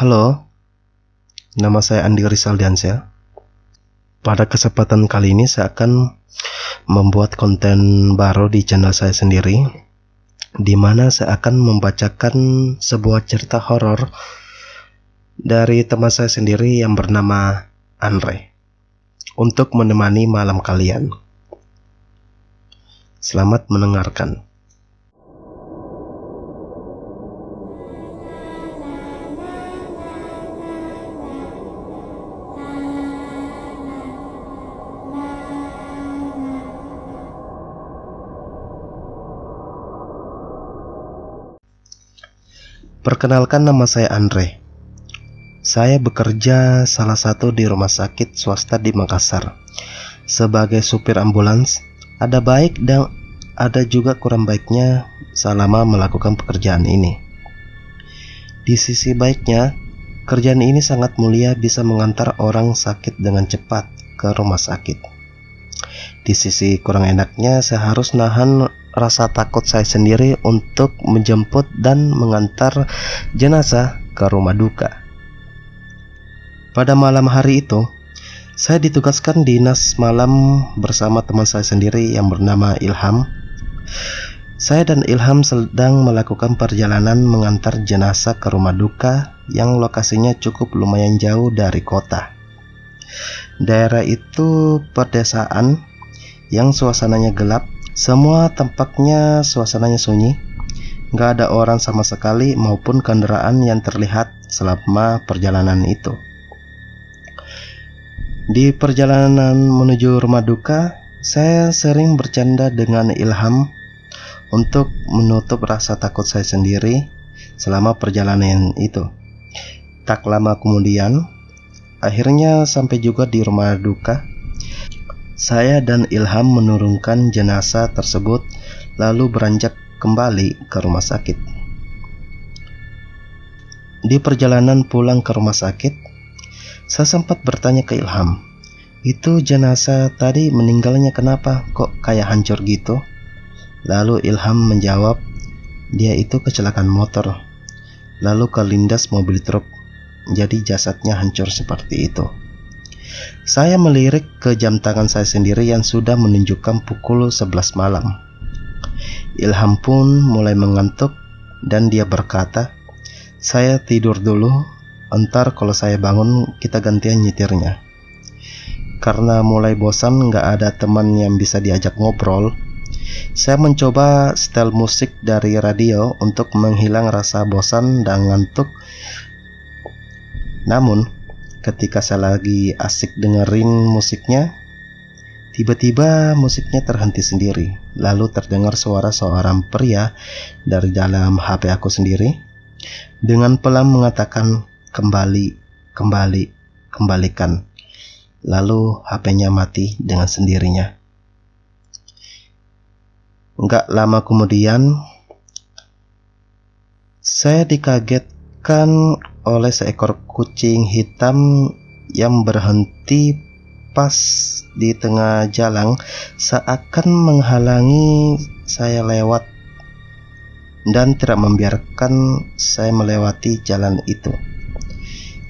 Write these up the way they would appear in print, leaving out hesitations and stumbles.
Halo, nama saya Andi Rizal Diansyah. Pada kesempatan kali ini saya akan membuat konten baru di channel saya sendiri, di mana saya akan membacakan sebuah cerita horor dari teman saya sendiri yang bernama Andre untuk menemani malam kalian. Selamat mendengarkan. Perkenalkan, nama saya Andre. Saya bekerja salah satu di rumah sakit swasta di Makassar sebagai supir ambulans. Ada baik dan ada juga kurang baiknya selama melakukan pekerjaan ini. Di sisi baiknya, kerjaan ini sangat mulia, bisa mengantar orang sakit dengan cepat ke rumah sakit. Di sisi kurang enaknya, saya harus nahan rasa takut saya sendiri untuk menjemput dan mengantar jenazah ke rumah duka. Pada malam hari itu, saya ditugaskan dinas malam bersama teman saya sendiri yang bernama Ilham. Saya dan Ilham sedang melakukan perjalanan mengantar jenazah ke rumah duka yang lokasinya cukup lumayan jauh dari kota. Daerah itu pedesaan yang suasananya gelap. Semua tampaknya suasananya sunyi, gak ada orang sama sekali maupun kendaraan yang terlihat selama perjalanan itu. Di perjalanan menuju rumah duka, saya sering bercanda dengan Ilham untuk menutup rasa takut saya sendiri selama perjalanan itu. Tak lama kemudian, akhirnya sampai juga di rumah duka. Saya dan Ilham menurunkan jenazah tersebut lalu beranjak kembali ke rumah sakit. Di perjalanan pulang ke rumah sakit, saya sempat bertanya ke Ilham, "Itu jenazah tadi meninggalnya kenapa? Kok kayak hancur gitu?" Lalu Ilham menjawab, "Dia itu kecelakaan motor, lalu kelindas mobil truk, jadi jasadnya hancur seperti itu." Saya melirik ke jam tangan saya sendiri yang sudah menunjukkan pukul 11 malam. Ilham pun mulai mengantuk dan dia berkata, "Saya tidur dulu, entar kalau saya bangun kita gantian nyetirnya." Karena mulai bosan gak ada teman yang bisa diajak ngobrol, saya mencoba setel musik dari radio untuk menghilang rasa bosan dan ngantuk. Namun ketika saya lagi asik dengerin musiknya, tiba-tiba musiknya terhenti sendiri. Lalu terdengar suara seorang pria dari dalam HP aku sendiri dengan pelan mengatakan, kembalikan." Lalu HP-nya mati dengan sendirinya. Gak lama kemudian, saya dikagetkan oleh seekor kucing hitam yang berhenti pas di tengah jalan, seakan menghalangi saya lewat dan tidak membiarkan saya melewati jalan itu.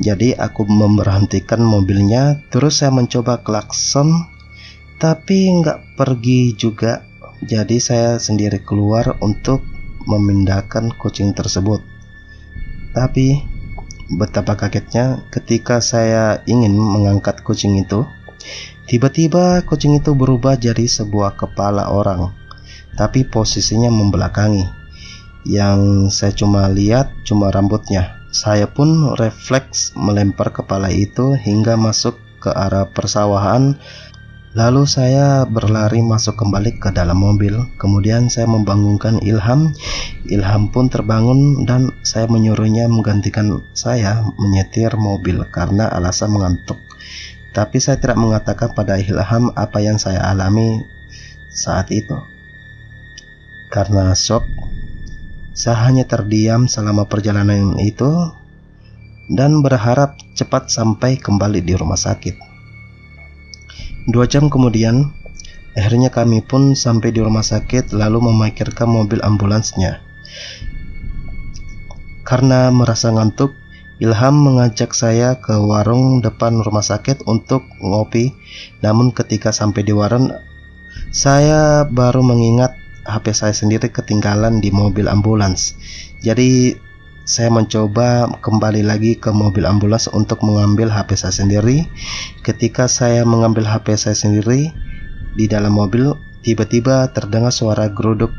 Jadi aku memberhentikan mobilnya, terus saya mencoba klakson, tapi nggak pergi juga. Jadi saya sendiri keluar untuk memindahkan kucing tersebut. Tapi betapa kagetnya ketika saya ingin mengangkat kucing itu, tiba-tiba kucing itu berubah jadi sebuah kepala orang, tapi posisinya membelakangi. Yang saya cuma lihat cuma rambutnya. Saya pun refleks melempar kepala itu hingga masuk ke arah persawahan. Lalu saya berlari masuk kembali ke dalam mobil. Kemudian saya membangunkan Ilham. Ilham pun terbangun dan saya menyuruhnya menggantikan saya menyetir mobil karena alasan mengantuk. Tapi saya tidak mengatakan pada Ilham apa yang saya alami saat itu. Karena shock, saya hanya terdiam selama perjalanan itu dan berharap cepat sampai kembali di rumah sakit. 2 jam kemudian, akhirnya kami pun sampai di rumah sakit lalu memarkirkan mobil ambulansnya. Karena merasa ngantuk, Ilham mengajak saya ke warung depan rumah sakit untuk ngopi. Namun ketika sampai di warung, saya baru mengingat HP saya sendiri ketinggalan di mobil ambulans. Jadi saya mencoba kembali lagi ke mobil ambulans untuk mengambil HP saya sendiri. Ketika saya mengambil HP saya sendiri di dalam mobil, tiba-tiba terdengar suara geruduk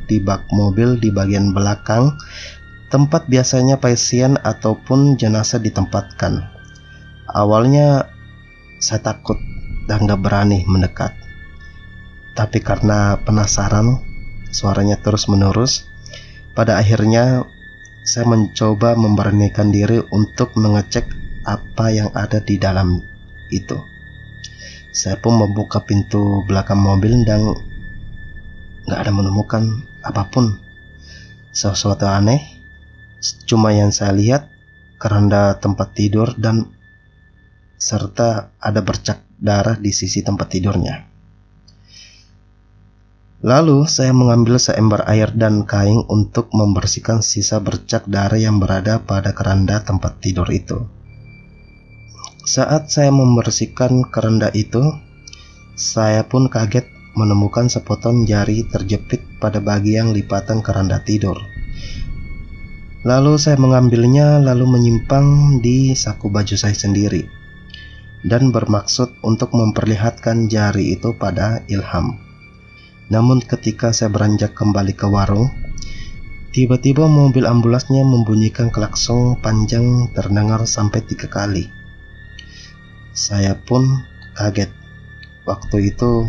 di bak mobil di bagian belakang, tempat biasanya pasien ataupun jenazah ditempatkan. Awalnya saya takut dan gak berani mendekat. Tapi karena penasaran, suaranya terus menerus. Pada akhirnya saya mencoba memberanikan diri untuk mengecek apa yang ada di dalam itu. Saya pun membuka pintu belakang mobil dan gak ada menemukan apapun. Sesuatu aneh. Cuma yang saya lihat keranda tempat tidur dan serta ada bercak darah di sisi tempat tidurnya. Lalu saya mengambil seember air dan kain untuk membersihkan sisa bercak darah yang berada pada keranda tempat tidur itu. Saat saya membersihkan keranda itu, saya pun kaget menemukan sepotong jari terjepit pada bagian lipatan keranda tidur. Lalu saya mengambilnya lalu menyimpang di saku baju saya sendiri dan bermaksud untuk memperlihatkan jari itu pada Ilham. Namun ketika saya beranjak kembali ke warung, tiba-tiba mobil ambulansnya membunyikan klakson panjang terdengar sampai 3 kali. Saya pun kaget. Waktu itu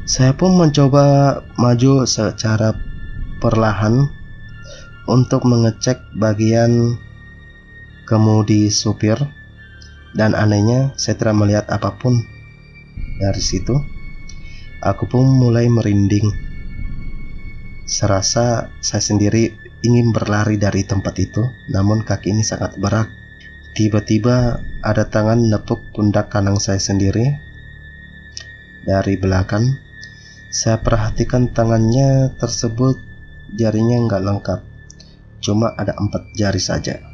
saya pun mencoba maju secara perlahan untuk mengecek bagian kemudi supir, dan anehnya saya tidak melihat apapun. Dari situ aku pun mulai merinding. Serasa saya sendiri ingin berlari dari tempat itu, namun kaki ini sangat berat. Tiba-tiba ada tangan nepuk pundak kanan saya sendiri dari belakang. Saya perhatikan tangannya tersebut, jarinya nggak lengkap, cuma ada 4 jari saja.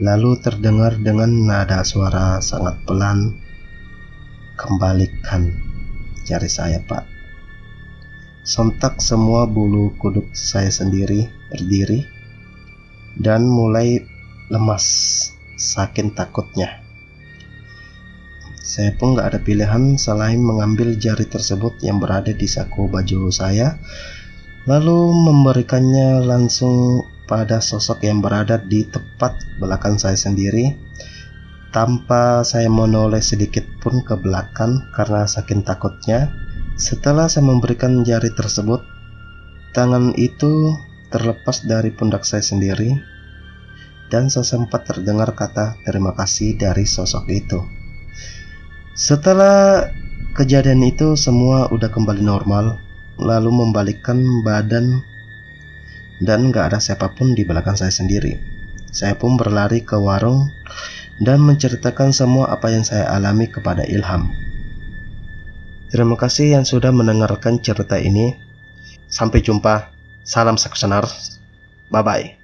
Lalu terdengar dengan nada suara sangat pelan, "Kembalikan jari saya, Pak." Sontak semua bulu kuduk saya sendiri berdiri dan mulai lemas saking takutnya. Saya pun gak ada pilihan selain mengambil jari tersebut yang berada di saku baju saya, lalu memberikannya langsung pada sosok yang berada di tepat belakang saya sendiri, tanpa saya menoleh sedikit pun ke belakang karena saking takutnya. Setelah saya memberikan jari tersebut, tangan itu terlepas dari pundak saya sendiri, dan saya sempat terdengar kata terima kasih dari sosok itu. Setelah kejadian itu semua udah kembali normal, lalu membalikkan badan dan gak ada siapapun di belakang saya sendiri. Saya pun berlari ke warung dan menceritakan semua apa yang saya alami kepada Ilham. Terima kasih yang sudah mendengarkan cerita ini. Sampai jumpa. Salam Saksenar. Bye bye.